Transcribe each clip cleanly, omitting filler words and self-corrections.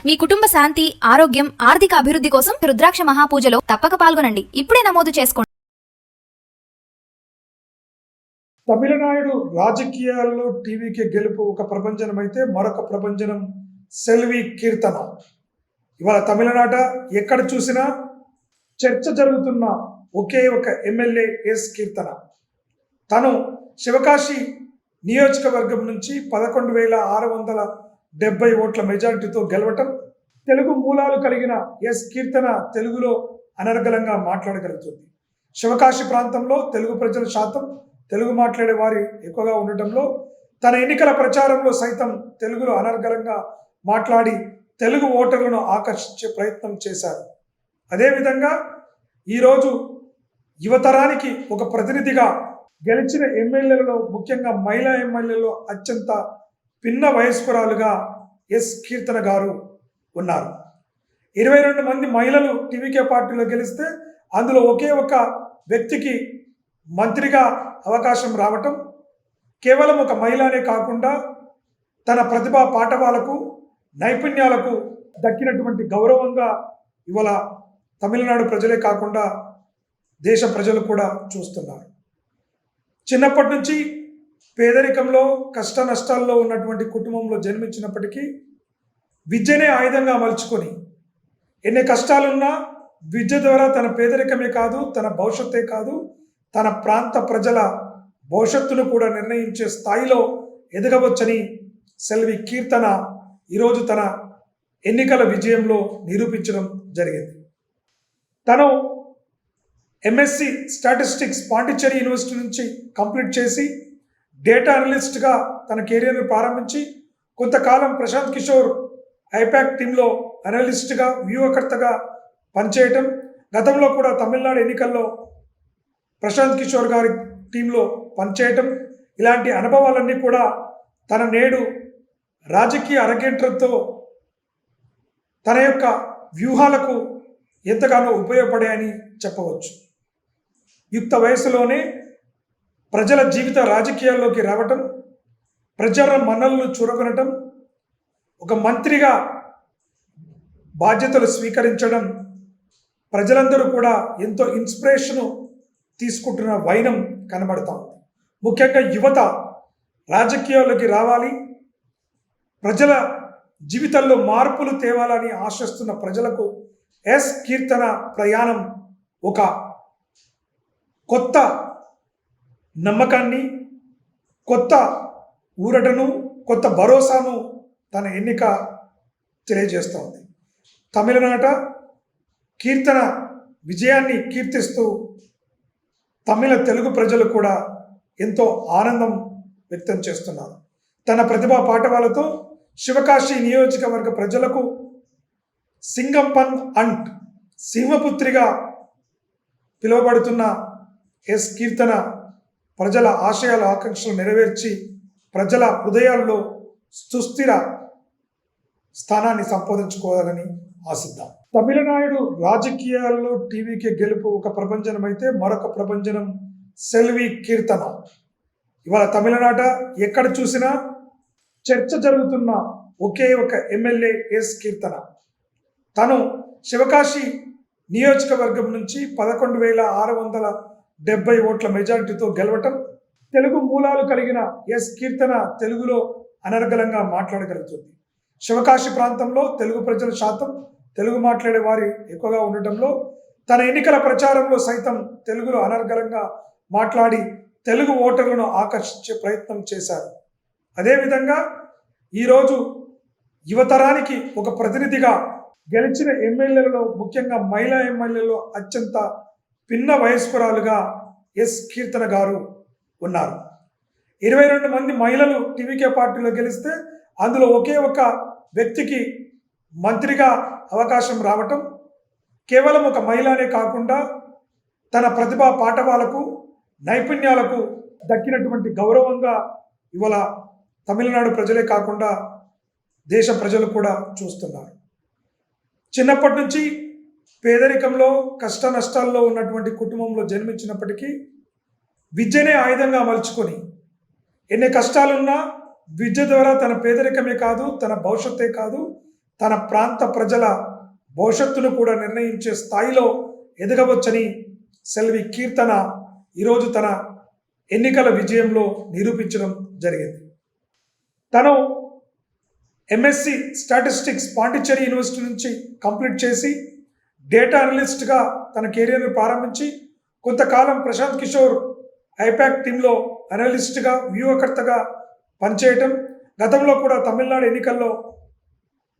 మీ కుటుంబ శాంతి, ఆరోగ్యం, ఆర్థిక అభివృద్ధి కోసం రుద్రాక్ష మహాపూజలో తప్పక పాల్గొనండి. ఇప్పుడే నమోదు చేసుకోండి. తమిళనాడు రాజకీయాల్లో టీవీకి గెలుపు ఒక ప్రభంజనం అయితే మరొక ప్రభంజనం సెల్వి కీర్తన. ఇవాళ తమిళనాట ఎక్కడ చూసినా చర్చ జరుగుతున్న ఒకే ఒక ఎమ్మెల్యే ఎస్ కీర్తన. తను శివకాశి నియోజకవర్గం నుంచి 11,670 ఓట్ల మెజారిటీతో గెలవటం, తెలుగు మూలాలు కలిగిన ఎస్ కీర్తన తెలుగులో అనర్గళంగా మాట్లాడగలుగుతుంది. శివకాశి ప్రాంతంలో తెలుగు ప్రజల శాతం తెలుగు మాట్లాడే వారి ఎక్కువగా ఉండటంలో తన ఎన్నికల ప్రచారంలో సైతం తెలుగులో అనర్గళంగా మాట్లాడి తెలుగు ఓటర్లను ఆకర్షించే ప్రయత్నం చేశారు. అదేవిధంగా ఈరోజు యువతరానికి ఒక ప్రతినిధిగా గెలిచిన ఎమ్మెల్యేలలో, ముఖ్యంగా మహిళా ఎమ్మెల్యేలో అత్యంత పిన్న వయస్కురాలుగా ఎస్ కీర్తన గారు ఉన్నారు. 22 మంది మహిళలు టీవీకే పార్టీలో గెలిస్తే అందులో ఒకే ఒక వ్యక్తికి మంత్రిగా అవకాశం రావటం కేవలం ఒక మహిళనే కాకుండా తన ప్రతిభా పాఠవాలకు, నైపుణ్యాలకు దక్కినటువంటి గౌరవంగా ఇవాళ తమిళనాడు ప్రజలే కాకుండా దేశ ప్రజలు కూడా చూస్తున్నారు. చిన్నప్పటి నుంచి పేదరికంలో, కష్ట నష్టాల్లో ఉన్నటువంటి కుటుంబంలో జన్మించినప్పటికీ విద్యనే ఆయుధంగా మలుచుకొని ఎన్ని కష్టాలున్నా విద్య ద్వారా తన పేదరికమే కాదు, తన భవిష్యత్తే కాదు, తన ప్రాంత ప్రజల భవిష్యత్తును కూడా నిర్ణయించే స్థాయిలో ఎదగవచ్చని సెల్వి కీర్తన ఈరోజు తన ఎన్నికల విజయంలో నిరూపించడం జరిగింది. తను ఎంఎస్సి స్టాటిస్టిక్స్ పాండిచ్చేరి యూనివర్సిటీ నుంచి కంప్లీట్ చేసి డేటా అనలిస్ట్గా తన కెరీర్ను ప్రారంభించి కొంతకాలం ప్రశాంత్ కిషోర్ ఐపాక్ టీంలో అనలిస్ట్గా, వ్యూహకర్తగా పనిచేయటం, గతంలో కూడా తమిళనాడు ఎన్నికల్లో ప్రశాంత్ కిషోర్ గారి టీంలో పనిచేయటం, ఇలాంటి అనుభవాలన్నీ కూడా తన నేడు రాజకీయ అరగేట్రంతో తన యొక్క వ్యూహాలకు ఎంతగానో ఉపయోగపడాయని చెప్పవచ్చు. యుక్త వయసులోనే ప్రజల జీవిత రాజకీయాల్లోకి రావటం, ప్రజల మన్నలను చూరగొనటం, ఒక మంత్రిగా బాధ్యతలు స్వీకరించడం, ప్రజలందరూ కూడా ఎంతో ఇన్స్పిరేషను తీసుకుంటున్న వైనం కనబడతా ఉంది. ముఖ్యంగా యువత రాజకీయాల్లోకి రావాలి, ప్రజల జీవితాల్లో మార్పులు తేవాలని ఆశిస్తున్న ప్రజలకు ఎస్ కీర్తన ప్రయాణం ఒక కొత్త నమ్మకాన్ని, కొత్త ఊరటను, కొత్త భరోసాను తన ఎన్నిక తెలియజేస్తూ ఉంది. తమిళనాట కీర్తన విజయాన్ని కీర్తిస్తూ తమిళ తెలుగు ప్రజలు కూడా ఎంతో ఆనందం వ్యక్తం చేస్తున్నారు. తన ప్రతిభా పాఠవాలతో శివకాశి నియోజకవర్గ ప్రజలకు సింగంపన్ అండ్ సింహపుత్రిగా పిలువబడుతున్న ఎస్ కీర్తన ప్రజల ఆశయాల ఆకాంక్షలు నెరవేర్చి ప్రజల హృదయాల్లో సుస్థిర స్థానాన్ని సంపాదించుకోవాలని ఆశిద్దాం. తమిళనాడు రాజకీయాల్లో టీవీకి గెలుపు ఒక ప్రభంజనం అయితే మరొక ప్రభంజనం సెల్వి కీర్తన. ఇవాళ తమిళనాట ఎక్కడ చూసినా చర్చ జరుగుతున్న ఒకే ఒక ఎమ్మెల్యే ఎస్ కీర్తన. తను శివకాశి నియోజకవర్గం నుంచి 11,670 ఓట్ల మెజారిటీతో గెలవటం, తెలుగు మూలాలు కలిగిన ఎస్ కీర్తన తెలుగులో అనర్గళంగా మాట్లాడగలుగుతుంది. శివకాశి ప్రాంతంలో తెలుగు ప్రజల శాతం తెలుగు మాట్లాడే వారి ఎక్కువగా ఉండటంలో తన ఎన్నికల ప్రచారంలో సైతం తెలుగులో అనర్గళంగా మాట్లాడి తెలుగు ఓటర్లను ఆకర్షించే ప్రయత్నం చేశారు. అదేవిధంగా ఈరోజు యువతరానికి ఒక ప్రతినిధిగా గెలిచిన ఎమ్మెల్యేలలో, ముఖ్యంగా మహిళా ఎమ్మెల్యేలో అత్యంత పిన్న వయస్కురాలుగా ఎస్ కీర్తన గారు ఉన్నారు. 22 మంది మహిళలు టీవీకే పార్టీలో గెలిస్తే అందులో ఒకే ఒక వ్యక్తికి మంత్రిగా అవకాశం రావటం కేవలం ఒక మహిళనే కాకుండా తన ప్రతిభా పాఠవాలకు, నైపుణ్యాలకు దక్కినటువంటి గౌరవంగా ఇవాళ తమిళనాడు ప్రజలే కాకుండా దేశ ప్రజలు కూడా చూస్తున్నారు. చిన్నప్పటి నుంచి పేదరికంలో, కష్ట నష్టాల్లో ఉన్నటువంటి కుటుంబంలో జన్మించినప్పటికీ విద్యనే ఆయుధంగా మలుచుకొని ఎన్ని కష్టాలున్నా విద్య ద్వారా తన పేదరికమే కాదు, తన భవిష్యత్తే కాదు, తన ప్రాంత ప్రజల భవిష్యత్తును కూడా నిర్ణయించే స్థాయిలో ఎదగవచ్చని సెల్వి కీర్తన ఈరోజు తన ఎన్నికల విజయంలో నిరూపించడం జరిగింది. తను ఎంఎస్సి స్టాటిస్టిక్స్ పాండిచ్చేరి యూనివర్సిటీ నుంచి కంప్లీట్ చేసి డేటా అనలిస్ట్గా తన కెరీర్ను ప్రారంభించి కొంతకాలం ప్రశాంత్ కిషోర్ ఐపాక్ టీంలో అనలిస్ట్గా వ్యూహకర్తగా పనిచేయటం, గతంలో కూడా తమిళనాడు ఎన్నికల్లో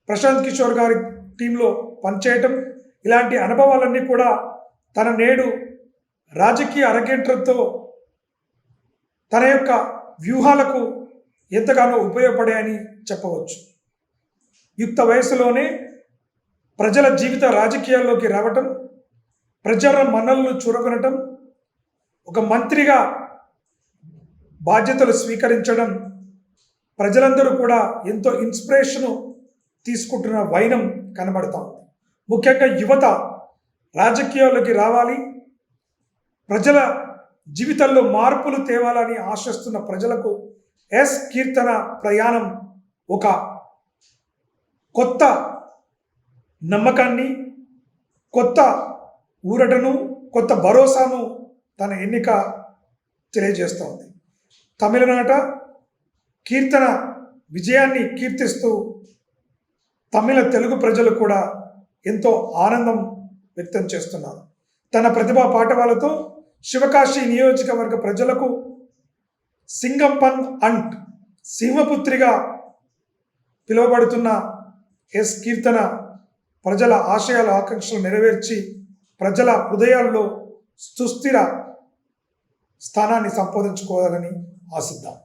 ప్రశాంత్ కిషోర్ గారి టీంలో పనిచేయటం, ఇలాంటి అనుభవాలన్నీ కూడా తన నేడు రాజకీయ అరగేట్రంతో తన యొక్క వ్యూహాలకు ఎంతగానో ఉపయోగపడాయని చెప్పవచ్చు. యుక్త వయసులోనే ప్రజల జీవిత రాజకీయాల్లోకి రావటం, ప్రజల మన్నలను చూరగొనటం, ఒక మంత్రిగా బాధ్యతలు స్వీకరించడం, ప్రజలందరూ కూడా ఎంతో ఇన్స్పిరేషను తీసుకుంటున్న వైనం కనబడతా ఉంది. ముఖ్యంగా యువత రాజకీయాల్లోకి రావాలి, ప్రజల జీవితంలో మార్పులు తేవాలని ఆశిస్తున్న ప్రజలకు ఎస్ కీర్తన ప్రయాణం ఒక కొత్త నమ్మకాన్ని, కొత్త ఊరటను, కొత్త భరోసాను తన ఎన్నిక తెలియజేస్తూ ఉంది. తమిళనాట కీర్తన విజయాన్ని కీర్తిస్తూ తమిళ తెలుగు ప్రజలు కూడా ఎంతో ఆనందం వ్యక్తం చేస్తున్నారు. తన ప్రతిభా పాఠవాలతో శివకాశి నియోజకవర్గ ప్రజలకు సింగంపన్ అంట్ సింహపుత్రిగా పిలువబడుతున్న ఎస్ కీర్తన ప్రజల ఆశయాల ఆకాంక్షలు నెరవేర్చి ప్రజల హృదయాల్లో సుస్థిర స్థానాన్ని సంపాదించుకోవాలని ఆశిద్దాం.